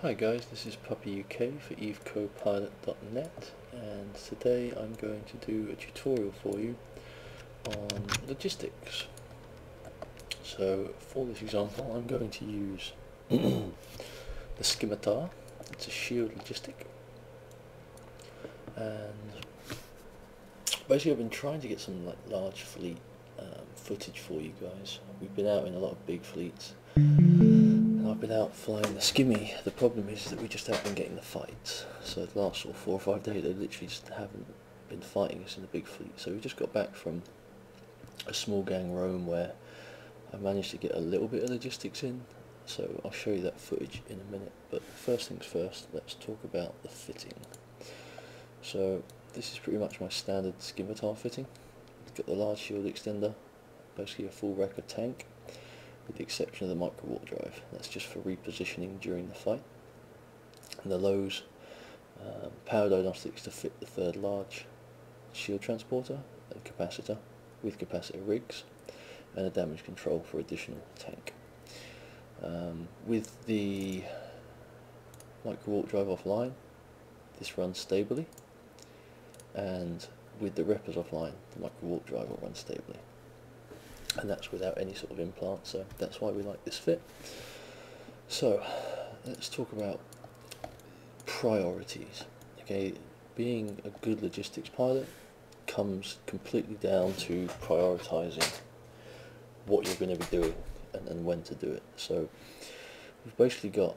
Hi guys, this is Puppy UK for EvECoPilot.net, and today I'm going to do a tutorial for you on logistics. So for this example I'm going to use the Scimitar. It's a shield logistic, and basically I've been trying to get some large fleet footage for you guys. We've been out in a lot of big fleets. I've been out flying the skimmy. The problem is that we just haven't been getting the fights. So the last sort of 4 or 5 days they literally just haven't been fighting us in the big fleet. So we just got back from a small gang roam where I managed to get a little bit of logistics in. So I'll show you that footage in a minute. But first things first, let's talk about the fitting. So this is pretty much my standard Scimitar fitting. It's got the large shield extender, basically a full rack of tank, with the exception of the micro warp drive. That's just for repositioning during the fight. And the lows, power diagnostics to fit the third large shield transporter and capacitor with capacitor rigs, and a damage control for additional tank. With the micro warp drive offline, this runs stably, and with the reppers offline, the micro warp drive will run stably. And that's without any sort of implant, so that's why we like this fit. So let's talk about priorities. Okay, being a good logistics pilot comes completely down to prioritizing what you're going to be doing and when to do it. So we've basically got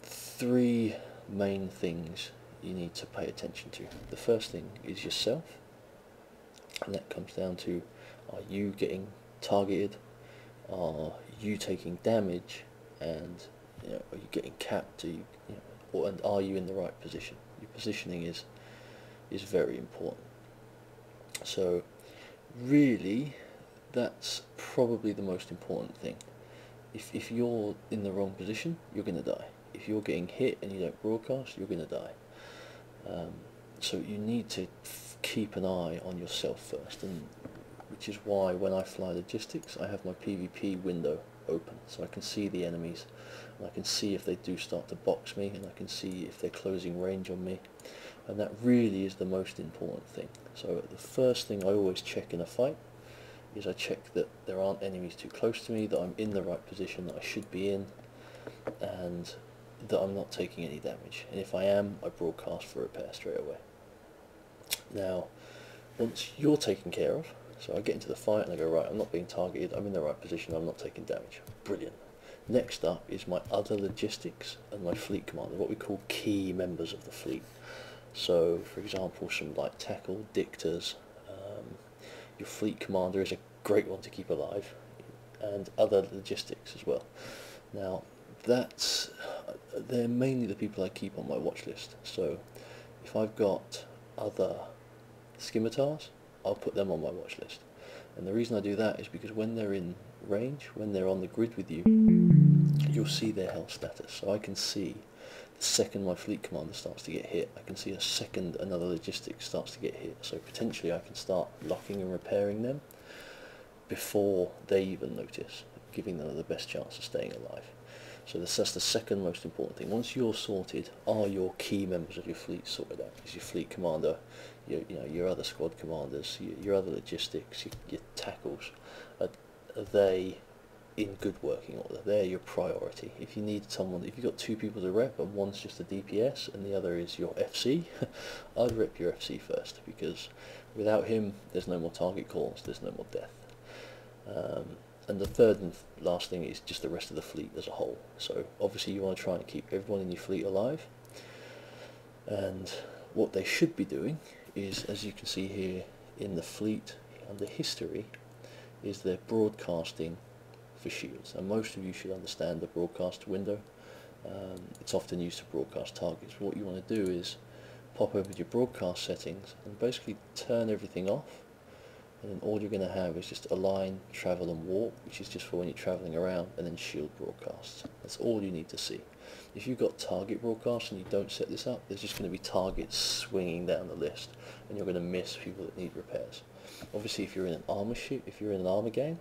3 main things you need to pay attention to. The first thing is yourself, and that comes down to, are you getting targeted, are you taking damage, and are you getting capped, and are you in the right position? Your positioning is very important. So really that's probably the most important thing. If you're in the wrong position, you're going to die. If you're getting hit and you don't broadcast, you're going to die. So you need to keep an eye on yourself first, and which is why when I fly logistics I have my PvP window open, so I can see the enemies, and I can see if they do start to box me, and I can see if they're closing range on me, and that really is the most important thing. So the first thing I always check in a fight is I check that there aren't enemies too close to me, that I'm in the right position that I should be in, and that I'm not taking any damage, and if I am, I broadcast for repair straight away. Now once you're taken care of, so I get into the fight and I go, right, I'm not being targeted, I'm in the right position, I'm not taking damage. Brilliant. Next up is my other logistics and my fleet commander, what we call key members of the fleet. So for example, some light tackle, dictators, your fleet commander is a great one to keep alive, and other logistics as well. Now they're mainly the people I keep on my watch list. So if I've got other scimitars, I'll put them on my watch list. And the reason I do that is because when they're in range, when they're on the grid with you, you'll see their health status. So I can see the second my fleet commander starts to get hit, I can see a second another logistic starts to get hit. So potentially I can start locking and repairing them before they even notice, giving them the best chance of staying alive. So that's the second most important thing. Once you're sorted, are your key members of your fleet sorted out? Is your fleet commander, your other squad commanders, your other logistics, your tackles, are they in good working order? They're your priority. If you need someone, if you've got 2 people to rep and one's just a DPS and the other is your FC, I'd rep your FC first, because without him there's no more target calls, there's no more death. And the third and last thing is just the rest of the fleet as a whole. So obviously you want to try and keep everyone in your fleet alive, and what they should be doing is, as you can see here in the fleet under history, is they're broadcasting for shields. And most of you should understand the broadcast window. It's often used to broadcast targets. What you want to do is pop over to your broadcast settings and basically turn everything off, and then all you're going to have is just align, travel and warp, which is just for when you're travelling around, and then shield broadcasts. That's all you need to see. If you've got target broadcasts and you don't set this up, there's just going to be targets swinging down the list, and you're going to miss people that need repairs. Obviously if you're in an armour ship, if you're in an armour game,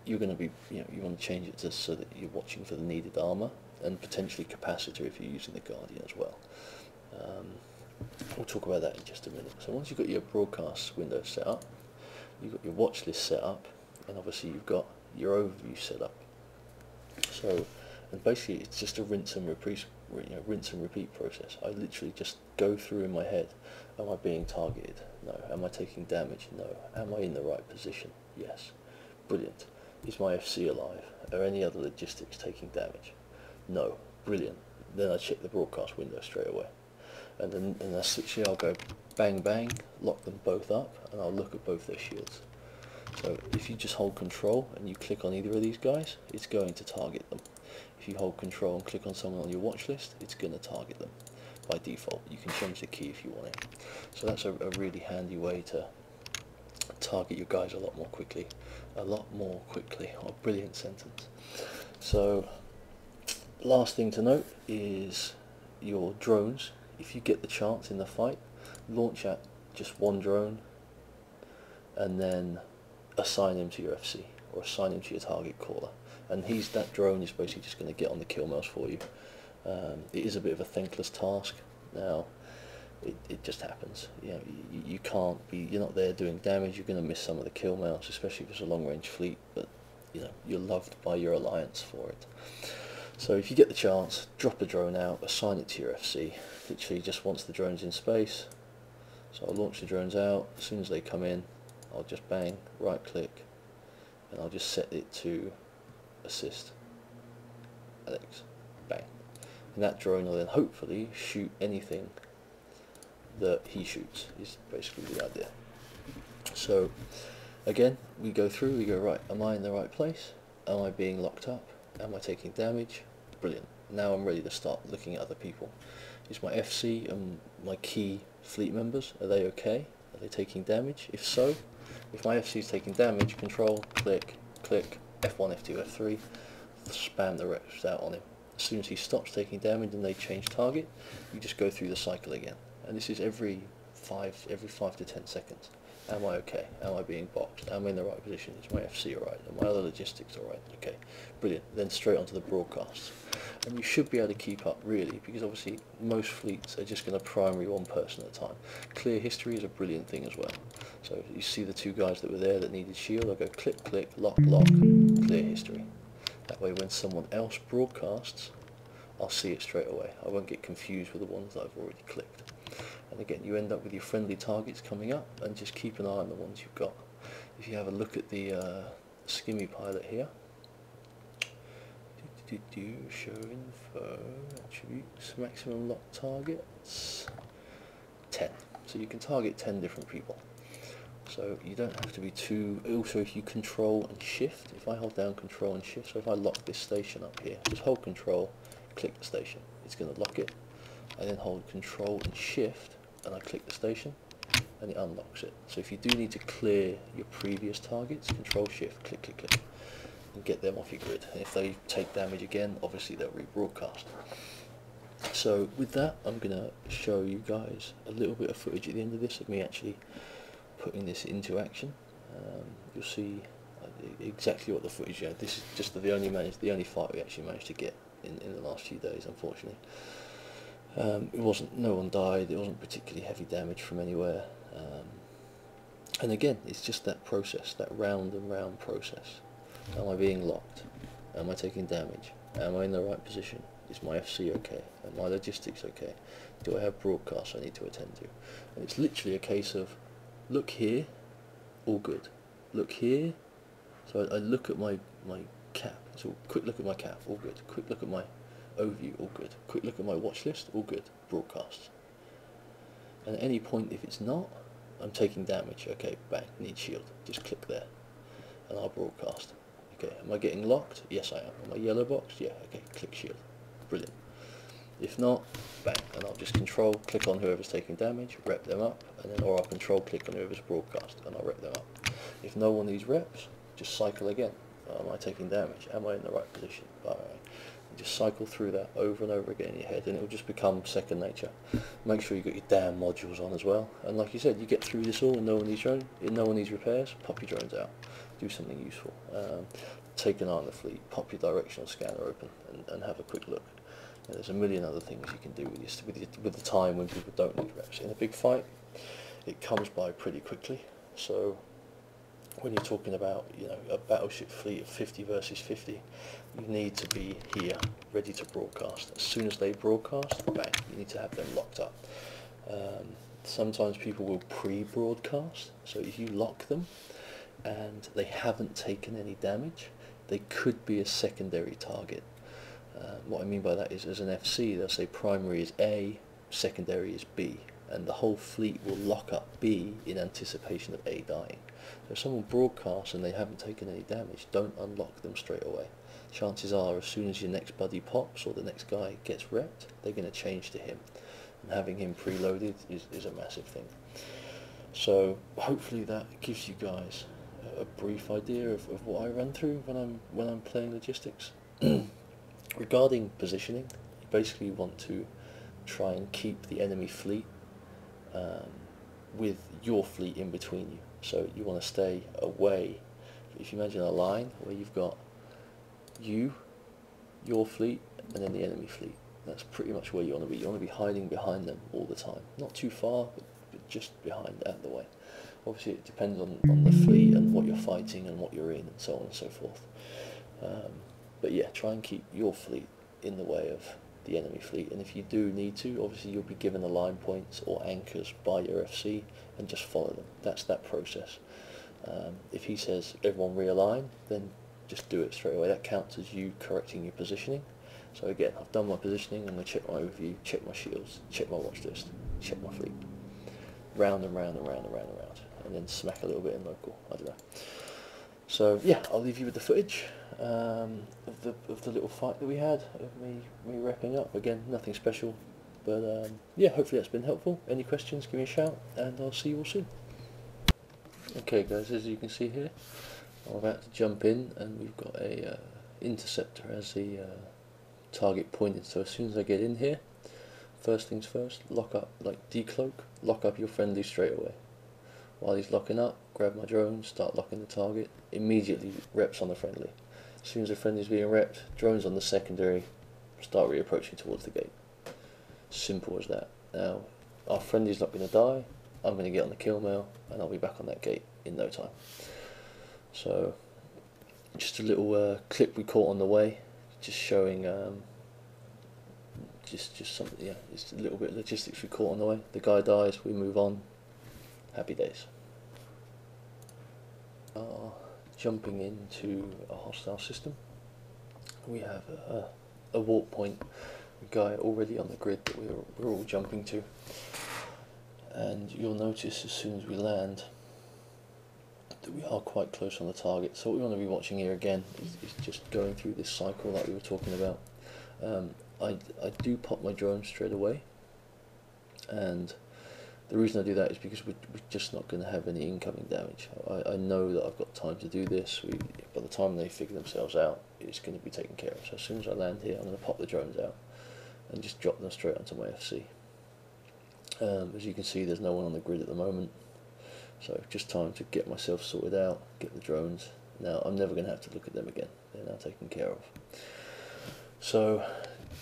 you're going to be, you want to change it to so that you're watching for the needed armour, and potentially capacitor if you're using the Guardian as well. We'll talk about that in just a minute. So once you've got your broadcast window set up, you've got your watch list set up, and obviously you've got your overview set up. So, and basically it's just a rinse and repeat process. I literally just go through in my head, am I being targeted? No. Am I taking damage? No. Am I in the right position? Yes. Brilliant. Is my FC alive? Are any other logistics taking damage? No. Brilliant. Then I check the broadcast window straight away. And then that's literally, I'll go bang bang, lock them both up, and I'll look at both their shields. So if you just hold control and you click on either of these guys, it's going to target them. If you hold control and click on someone on your watch list, it's going to target them by default. You can change the key if you want it. So that's a really handy way to target your guys a lot more quickly. A lot more quickly. Oh, brilliant sentence. So last thing to note is your drones. If you get the chance in the fight, launch at just one drone and then assign him to your FC or assign him to your target caller, and that drone is basically just going to get on the kill mails for you. It is a bit of a thankless task. Now it just happens. You know, you can't be, you're not there doing damage. You're going to miss some of the kill mails, especially if it's a long range fleet, but you know, you're loved by your alliance for it. So if you get the chance, drop a drone out, assign it to your FC, literally just once the drone's in space. So I'll launch the drones out. As soon as they come in, I'll just bang, right click, and I'll just set it to assist Alex, bang. And that drone will then hopefully shoot anything that he shoots, is basically the idea. So again, we go through, we go, right, am I in the right place? Am I being locked up? Am I taking damage? Brilliant. Now I'm ready to start looking at other people. Is my FC and my key fleet members, are they okay? Are they taking damage? If so, if my FC is taking damage, control, click, click, F1, F2, F3, spam the reps out on him. As soon as he stops taking damage and they change target, you just go through the cycle again. And this is every 5 to 10 seconds. Am I okay? Am I being boxed? Am I in the right position? Is my FC alright? Are my other logistics alright? Okay, brilliant. Then straight onto the broadcasts. And you should be able to keep up, really, because obviously most fleets are just going to primary one person at a time. Clear history is a brilliant thing as well. So you see the two guys that were there that needed shield, I'll go click, click, lock, lock, clear history. That way when someone else broadcasts, I'll see it straight away. I won't get confused with the ones that I've already clicked. And again, you end up with your friendly targets coming up, and just keep an eye on the ones you've got. If you have a look at the Scimitar here, show info, attributes, maximum lock targets, 10. So you can target 10 different people. So you don't have to be too, also if you control and shift, if I hold down control and shift, so if I lock this station up here, just hold control, click the station, it's going to lock it. I then hold control and shift and I click the station and it unlocks it. So if you do need to clear your previous targets, control shift, click, click, click, and get them off your grid. And if they take damage again, obviously they'll rebroadcast. So with that, I'm going to show you guys a little bit of footage at the end of this of me actually putting this into action. You'll see exactly what the footage is. This is just the only fight we actually managed to get in the last few days, unfortunately. It wasn't, no one died, it wasn't particularly heavy damage from anywhere, and again, it's just that process, that round and round process. Am I being locked? Am I taking damage? Am I in the right position? Is my FC okay? Are my logistics okay? Do I have broadcasts I need to attend to? And it's literally a case of, look here, all good. Look here, so I look at my cap, so quick look at my cap, all good. Quick look at my overview, all good. Quick look at my watch list, all good. Broadcasts. And at any point, if it's not, I'm taking damage. Okay, bang, need shield. Just click there, and I'll broadcast. Okay, am I getting locked? Yes, I am. Am I yellow boxed? Yeah. Okay, click shield. Brilliant. If not, bang, and I'll just control click on whoever's taking damage, rep them up, and then or I'll control click on whoever's broadcast, and I'll rep them up. If no one needs reps, just cycle again. Am I taking damage? Am I in the right position? Alright. Just cycle through that over and over again in your head, and it will just become second nature. Make sure you got your damn modules on as well. And like you said, you get through this all, and no one needs repairs. Pop your drones out. Do something useful. take an eye on the fleet, pop your directional scanner open and have a quick look. And there's a million other things you can do with the time when people don't need reps. In a big fight, it comes by pretty quickly. So when you're talking about, you know, a battleship fleet of 50 versus 50, you need to be here, ready to broadcast. As soon as they broadcast, bang, you need to have them locked up. Sometimes people will pre-broadcast, so if you lock them and they haven't taken any damage, they could be a secondary target. What I mean by that is, as an FC, they'll say primary is A, secondary is B, and the whole fleet will lock up B in anticipation of A dying. So if someone broadcasts and they haven't taken any damage, don't unlock them straight away. Chances are, as soon as your next buddy pops or the next guy gets repped, they're going to change to him. And having him preloaded is a massive thing. So hopefully that gives you guys a brief idea of what I run through when I'm playing logistics. Regarding positioning, you basically want to try and keep the enemy fleet with your fleet in between you. So you want to stay away. If you imagine a line where you've got you, your fleet, and then the enemy fleet, that's pretty much where you want to be. You want to be hiding behind them all the time. Not too far, but just behind, out of the way. Obviously it depends on the fleet and what you're fighting and what you're in and so on and so forth. But yeah, try and keep your fleet in the way of the enemy fleet, and if you do need to, obviously you'll be given the line points or anchors by your FC and just follow them. That's that process. If he says everyone realign, then just do it straight away. That counts as you correcting your positioning. So again, I've done my positioning, I'm going to check my overview, check my shields, check my watch list, check my fleet. Round and round and round and round and round, and then smack a little bit in local, I don't know. So yeah, I'll leave you with the footage of the little fight that we had, of me wrapping up. Again, nothing special, but yeah, hopefully that's been helpful. Any questions, give me a shout, and I'll see you all soon. Okay guys, as you can see here, I'm about to jump in, and we've got a interceptor as the target pointed. So as soon as I get in here, first things first, lock up, like decloak, lock up your friendly straight away. While he's locking up, grab my drone, start locking the target, immediately reps on the friendly. As soon as the friendly's being repped, drones on the secondary, start reapproaching towards the gate. Simple as that. Now, our friendly's not going to die, I'm going to get on the kill mail, and I'll be back on that gate in no time. So, just a little clip we caught on the way, just showing, just something, yeah, just a little bit of logistics we caught on the way. The guy dies, we move on. Happy days. Jumping into a hostile system, we have a warp point, a guy already on the grid that we're all jumping to, and you'll notice as soon as we land that we are quite close on the target. So what we want to be watching here again is just going through this cycle that we were talking about. I do pop my drone straight away, and the reason I do that is because we're just not going to have any incoming damage. I know that I've got time to do this. By the time they figure themselves out, it's going to be taken care of. So as soon as I land here, I'm going to pop the drones out and just drop them straight onto my FC. As you can see, there's no one on the grid at the moment. So just time to get myself sorted out, get the drones. Now I'm never going to have to look at them again. They're now taken care of. So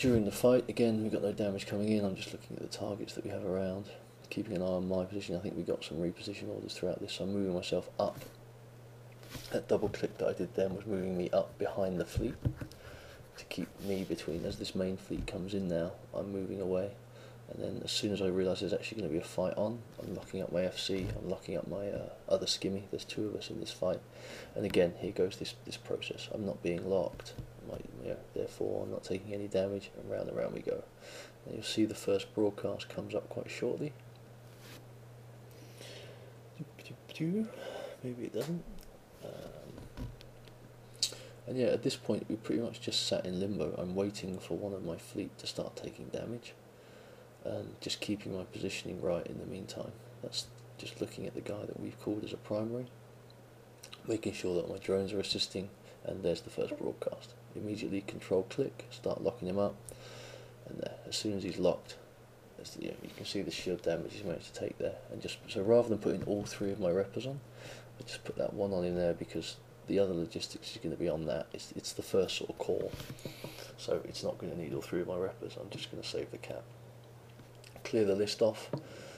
during the fight, again, we've got no damage coming in. I'm just looking at the targets that we have around, keeping an eye on my position. I think we got some reposition orders throughout this, so I'm moving myself up. That double click that I did then was moving me up behind the fleet to keep me between. As this main fleet comes in now, I'm moving away, and then as soon as I realise there's actually going to be a fight on, I'm locking up my FC, I'm locking up my other skimmy. There's two of us in this fight, and again, here goes this process. I'm not being locked, therefore I'm not taking any damage, and round we go. And you'll see the first broadcast comes up quite shortly. Maybe it doesn't. And yeah, at this point we pretty much just sat in limbo. I'm waiting for one of my fleet to start taking damage, and just keeping my positioning right in the meantime. That's just looking at the guy that we've called as a primary, making sure that my drones are assisting, and there's the first broadcast. Immediately control click, start locking him up, and there, as soon as he's locked, you can see the shield damage he's managed to take there. And just so rather than putting all three of my reppers on, I just put that one on in there, because the other logistics is going to be on that. It's the first sort of call, so it's not going to need all three of my reppers. I'm just going to save the cap, clear the list off,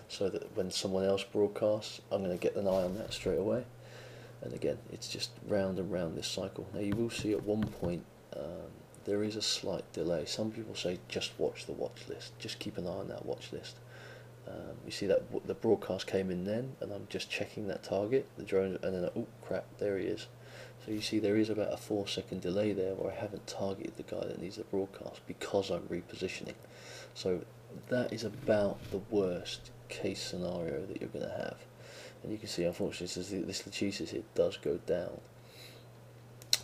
so that when someone else broadcasts, I'm going to get an eye on that straight away. And again, it's just round and round this cycle. Now you will see at one point there is a slight delay. Some people say just watch the watch list, just keep an eye on that watch list. You see that the broadcast came in then, and I'm just checking that target, the drone, and then oh crap, there he is. So you see there is about a 4-second delay there where I haven't targeted the guy that needs the broadcast because I'm repositioning. So that is about the worst case scenario that you're going to have. And you can see, unfortunately, this Lachesis here does go down.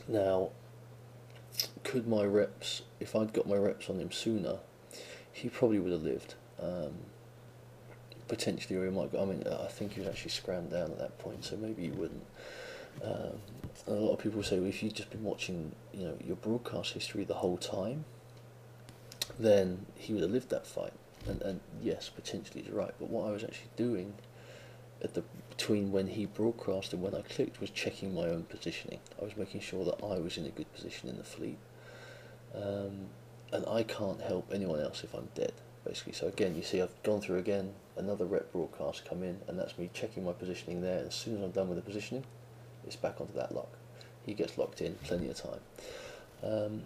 Now, could my reps, if I'd got my reps on him sooner, he probably would have lived. Potentially, or he might go. I mean, I think he was actually scrammed down at that point, so maybe he wouldn't. A lot of people say, well, if you've just been watching, your broadcast history the whole time, then he would have lived that fight. And yes, potentially he's right. But what I was actually doing between when he broadcast and when I clicked was checking my own positioning. I was making sure that I was in a good position in the fleet, and I can't help anyone else if I'm dead, basically. So again, you see I've gone through again, another rep broadcast come in, and that's me checking my positioning there. And as soon as I'm done with the positioning, it's back onto that lock. He gets locked in, plenty of time.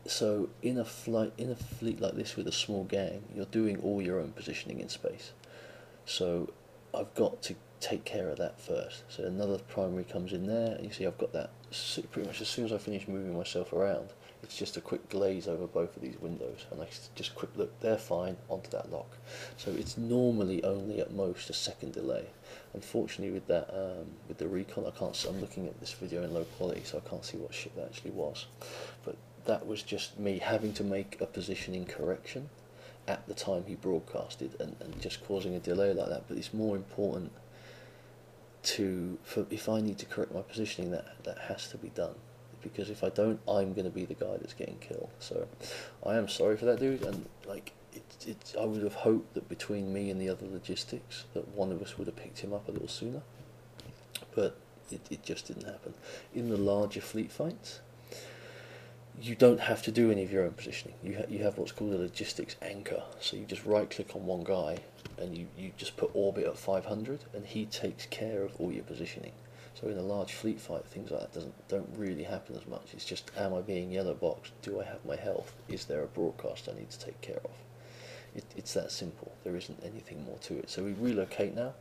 So in a fleet like this with a small gang, you're doing all your own positioning in space. So I've got to take care of that first. So another primary comes in there, and you see I've got that pretty much as soon as I finish moving myself around. It's just a quick glaze over both of these windows, and I just quick look, they're fine, onto that lock. So it's normally only at most a second delay. Unfortunately with that, with the recon, I'm looking at this video in low quality, so I can't see what ship that actually was. But that was just me having to make a positioning correction at the time he broadcasted, and just causing a delay like that. But it's more important if I need to correct my positioning, that has to be done, because if I don't, I'm going to be the guy that's getting killed. So I am sorry for that dude, and I would have hoped that between me and the other logistics that one of us would have picked him up a little sooner, but it just didn't happen. In the larger fleet fights, you don't have to do any of your own positioning. You have what's called a logistics anchor. So you just right click on one guy and you just put orbit at 500, and he takes care of all your positioning. So in a large fleet fight, things like that don't really happen as much. It's just, am I being yellow boxed? Do I have my health? Is there a broadcast I need to take care of? It's that simple. There isn't anything more to it. So we relocate now.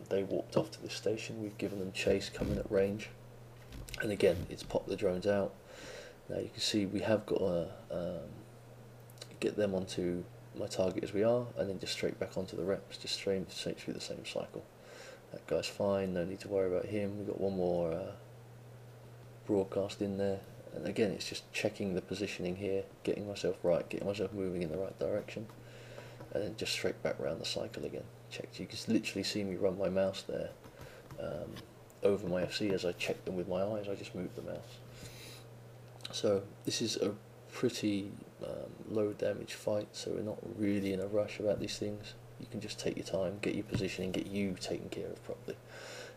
They walked off to the station. We've given them chase, coming at range, and again it's popped the drones out. Now you can see we have got to get them onto my target as we are, and then just straight back onto the reps, just straight through the same cycle. That guy's fine, no need to worry about him. We've got one more broadcast in there, and again it's just checking the positioning here, getting myself right, getting myself moving in the right direction, and then just straight back around the cycle again. Checked. You can literally see me run my mouse there over my FC as I check them with my eyes. I just moved the mouse. So this is a pretty low damage fight, so we're not really in a rush about these things. You can just take your time, get your positioning, get you taken care of properly.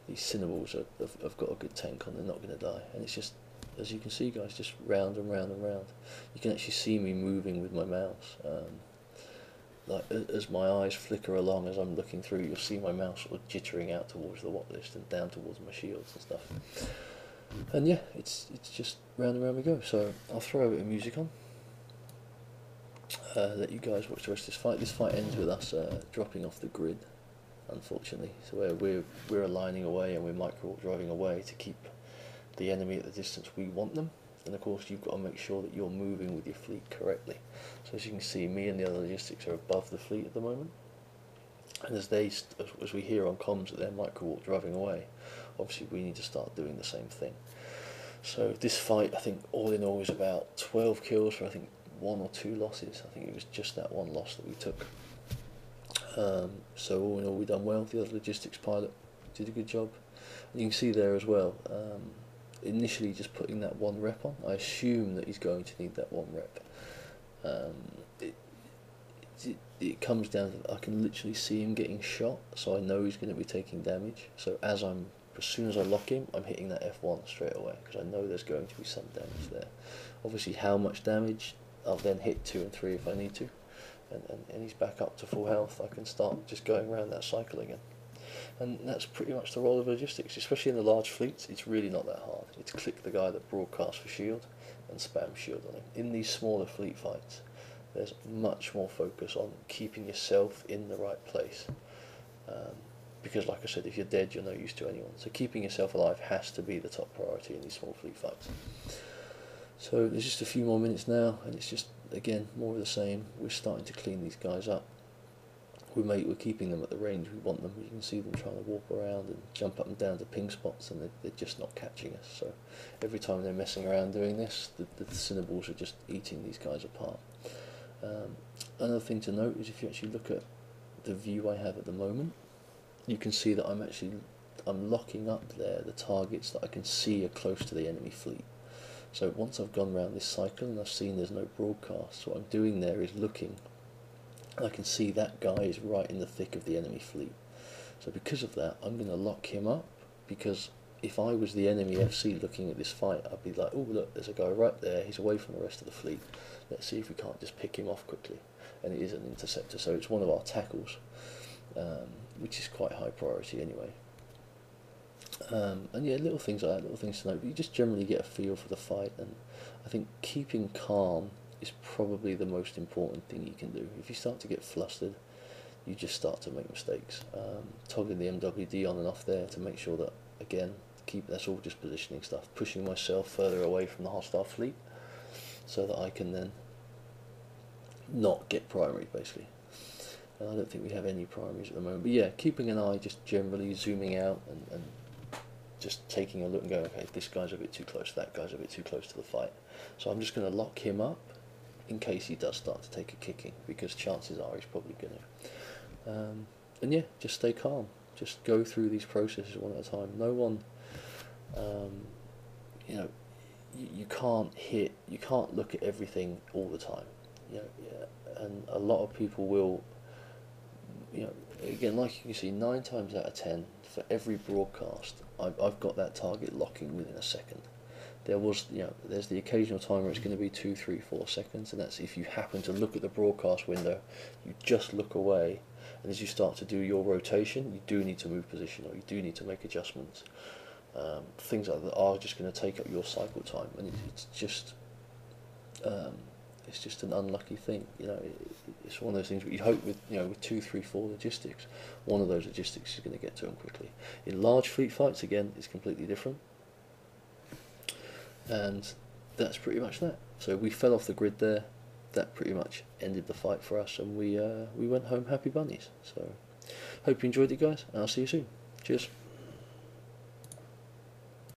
These Cinnables have got a good tank on, they're not going to die. And it's just, as you can see guys, just round and round and round. You can actually see me moving with my mouse. Like as my eyes flicker along as I'm looking through, you'll see my mouse sort of jittering out towards the watch list and down towards my shields and stuff. And yeah, it's just round and round we go. So I'll throw a bit of music on, let you guys watch the rest of this fight. This fight ends with us dropping off the grid, unfortunately. So we're aligning away and we're micro driving away to keep the enemy at the distance we want them. And of course you've got to make sure that you're moving with your fleet correctly. So as you can see, me and the other logistics are above the fleet at the moment. And as we hear on comms that they're micro driving away, obviously we need to start doing the same thing. So this fight, I think all in all, is about 12 kills for I think 1 or 2 losses. I think it was just that one loss that we took. So all in all, we done well. The other logistics pilot did a good job. And you can see there as well, initially just putting that 1 rep on, I assume that he's going to need that 1 rep. It comes down to, I can literally see him getting shot, so I know he's going to be taking damage. So as I'm As soon as I lock him, I'm hitting that F1 straight away, because I know there's going to be some damage there. Obviously how much damage, I'll then hit 2 and 3 if I need to, and he's back up to full health. I can start just going around that cycle again. And that's pretty much the role of logistics, especially in the large fleets. It's really not that hard. It's click the guy that broadcasts for shield and spam shield on him. In these smaller fleet fights, there's much more focus on keeping yourself in the right place. Because like I said, if you're dead, you're no use to anyone. So keeping yourself alive has to be the top priority in these small fleet fights. So there's just a few more minutes now, and it's just, again, more of the same. We're starting to clean these guys up. We're keeping them at the range we want them. You can see them trying to warp around and jump up and down to ping spots, and they're just not catching us. So every time they're messing around doing this, the Cinnaballs are just eating these guys apart. Another thing to note is if you actually look at the view I have at the moment, you can see that I'm locking up there the targets that I can see are close to the enemy fleet. So once I've gone around this cycle and I've seen there's no broadcast, what I'm doing there is looking. I can see that guy is right in the thick of the enemy fleet. So because of that, I'm going to lock him up, because if I was the enemy FC looking at this fight, I'd be like, oh look, there's a guy right there, he's away from the rest of the fleet. Let's see if we can't just pick him off quickly. And it is an interceptor, so it's one of our tackles, which is quite high priority anyway. And yeah, little things like that, little things to note, but you just generally get a feel for the fight, and I think keeping calm is probably the most important thing you can do. If you start to get flustered, you just start to make mistakes. Toggling the MWD on and off there to make sure that, again, that's all just positioning stuff, pushing myself further away from the hostile fleet so that I can then not get primary, basically. And I don't think we have any primaries at the moment, but yeah, keeping an eye, just generally zooming out and just taking a look and going, okay, this guy's a bit too close, that guy's a bit too close to the fight. So I'm just going to lock him up in case he does start to take a kicking, because chances are he's probably going to. And yeah, just stay calm. Just go through these processes one at a time. No one, you know, you can't look at everything all the time. You know, yeah, and a lot of people will, you know, again, like you can see, 9 times out of 10, for every broadcast, I've got that target locking within a second. There's the occasional time where it's going to be 2, 3, 4 seconds, and that's if you happen to look at the broadcast window, you just look away, and as you start to do your rotation, you do need to move position, or you do need to make adjustments. Things like that are just going to take up your cycle time, and it's just an unlucky thing. You know, it's one of those things. But you hope with 2, 3, 4 logistics, one of those logistics is going to get to them quickly. In large fleet fights, again, it's completely different. And that's pretty much that. So we fell off the grid there. That pretty much ended the fight for us, and we went home happy bunnies. So hope you enjoyed it, guys, and I'll see you soon. Cheers.